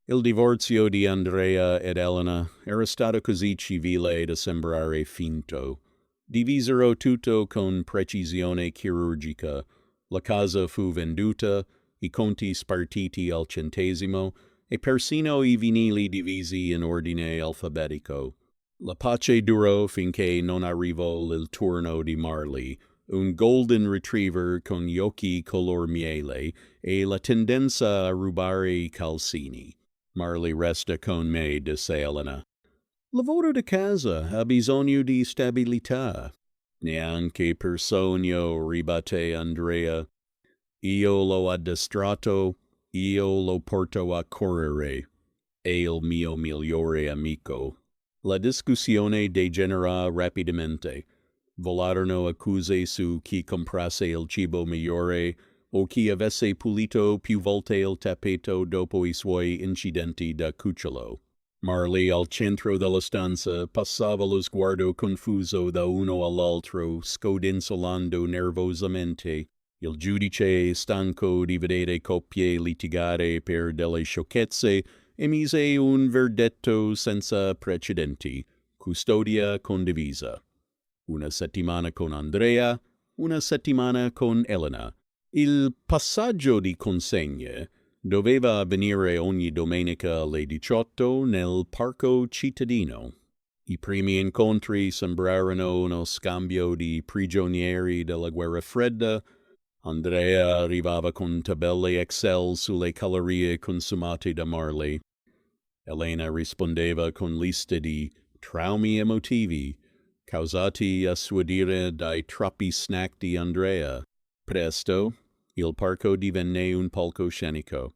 Il divorzio di Andrea ed Elena era stato così civile da sembrare finto. Divisero tutto con precisione chirurgica. La casa fu venduta, i conti spartiti al centesimo e persino i vinili divisi in ordine alfabetico. La pace durò finché non arrivò il turno di Marley, un golden retriever con gli occhi color miele e la tendenza a rubare i calzini. Marley resta con me, disse Elena. Lavoro da casa ha bisogno di stabilità. Neanche per sogno, ribatté Andrea. Io l'ho addestrato, io lo porto a correre. È il mio migliore amico. La discussione degenerò rapidamente. Volarono accuse su chi comprasse il cibo migliore o chi avesse pulito più volte il tappeto dopo i suoi incidenti da cucciolo. Marley, al centro della stanza, passava lo sguardo confuso da uno all'altro, scodinzolando nervosamente. Il giudice, stanco di vedere coppie litigare per delle sciocchezze, emise un verdetto senza precedenti: custodia condivisa. Una settimana con Andrea, una settimana con Elena. Il passaggio di consegne doveva avvenire ogni domenica alle 18 nel parco cittadino. I primi incontri sembrarono uno scambio di prigionieri della guerra fredda. Andrea arrivava con tabelle Excel sulle calorie consumate da Marley. Elena rispondeva con liste di traumi emotivi causati a suo dire dai troppi snack di Andrea. Presto, il parco divenne un palcoscenico.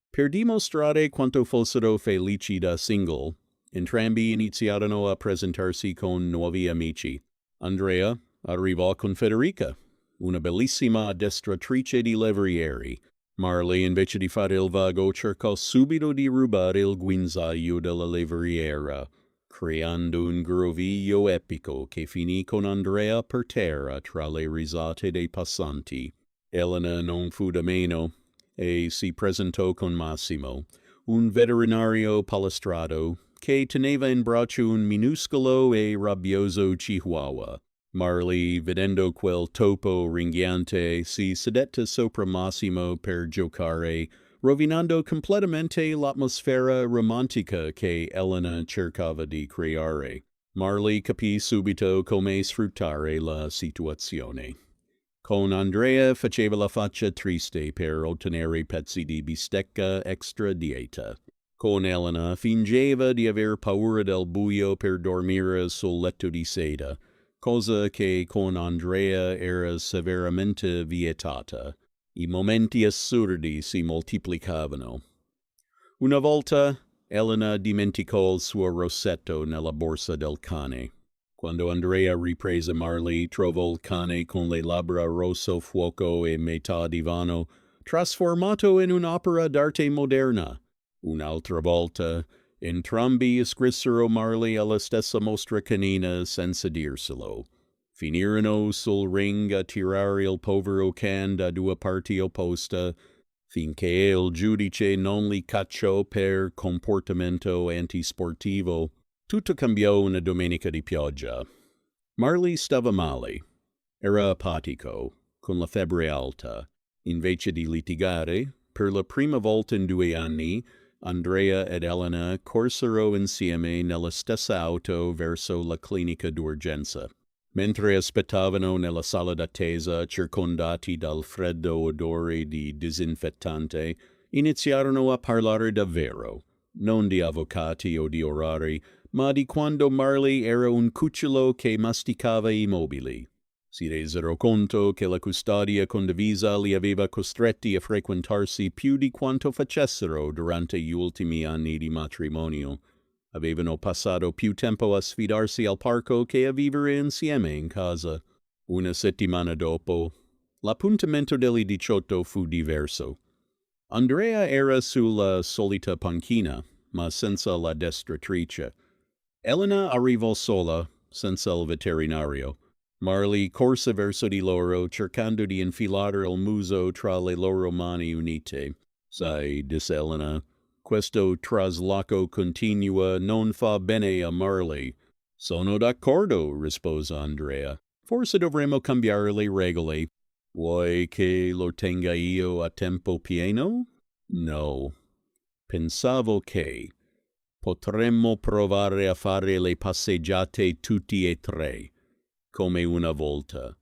Per dimostrare quanto fossero felici da single, entrambi iniziarono a presentarsi con nuovi amici. Andrea arrivò con Federica, una bellissima addestratrice di levrieri. Marley, invece di fare il vago, cercò subito di rubare il guinzaglio della levriera, creando un groviglio epico che finì con Andrea per terra tra le risate dei passanti. Elena non fu da meno e si presentò con Massimo, un veterinario palestrato che teneva in braccio un minuscolo e rabbioso chihuahua. Marley, vedendo quel topo ringhiante, si sedette sopra Massimo per giocare, rovinando completamente l'atmosfera romantica che Elena cercava di creare. Marley capì subito come sfruttare la situazione. Con Andrea faceva la faccia triste per ottenere pezzi di bistecca extra dieta. Con Elena fingeva di aver paura del buio per dormire sul letto di seta, cosa che con Andrea era severamente vietata. I momenti assurdi si moltiplicavano. Una volta Elena dimenticò il suo rossetto nella borsa del cane. Quando Andrea riprese Marley, trovò il cane con le labbra rosso fuoco e metà divano, trasformato in un'opera d'arte moderna. Un'altra volta, entrambi iscrissero Marley alla stessa mostra canina senza dirselo. Finirono sul ring a tirare il povero can da due parti opposte, finché il giudice non li cacciò per comportamento antisportivo. Tutto cambiò una domenica di pioggia. Marley stava male. Era apatico, con la febbre alta. Invece di litigare, per la prima volta in 2 anni, Andrea ed Elena corsero insieme nella stessa auto verso la clinica d'urgenza. Mentre aspettavano nella sala d'attesa, circondati dal freddo odore di disinfettante, iniziarono a parlare davvero, non di avvocati o di orari, ma di quando Marley era un cucciolo che masticava i mobili. Si resero conto che la custodia condivisa li aveva costretti a frequentarsi più di quanto facessero durante gli ultimi anni di matrimonio. Avevano passato più tempo a sfidarsi al parco che a vivere insieme in casa. Una settimana dopo, l'appuntamento delle 18 fu diverso. Andrea era sulla solita panchina, ma senza l'addestratrice. Elena arrivò sola, senza il veterinario. Marley corse verso di loro, cercando di infilare il muso tra le loro mani unite. Sai, disse Elena, Questo trasloco continua non fa bene a Marley. Sono d'accordo, rispose Andrea. Forse dovremmo cambiare le regole. Vuoi che lo tenga io a tempo pieno? No. Pensavo che potremmo provare a fare le passeggiate tutti e tre, come una volta,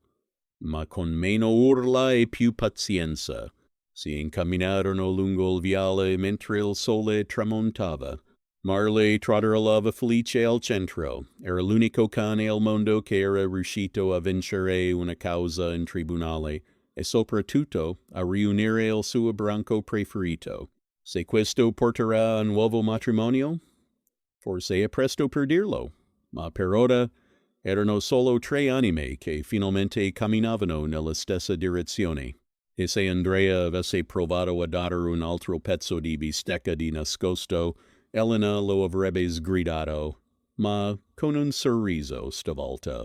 ma con meno urla e più pazienza. Si incamminarono lungo il viale mentre il sole tramontava. Marley trotterellava felice al centro. Era l'unico cane al mondo che era riuscito a vincere una causa in tribunale e soprattutto a riunire il suo branco preferito. Se questo porterà a un nuovo matrimonio? Forse è presto per dirlo, ma per ora erano solo 3 anime che finalmente camminavano nella stessa direzione. E se Andrea avesse provato a dare un altro pezzo di bistecca di nascosto, Elena lo avrebbe sgridato, ma con un sorriso stavolta.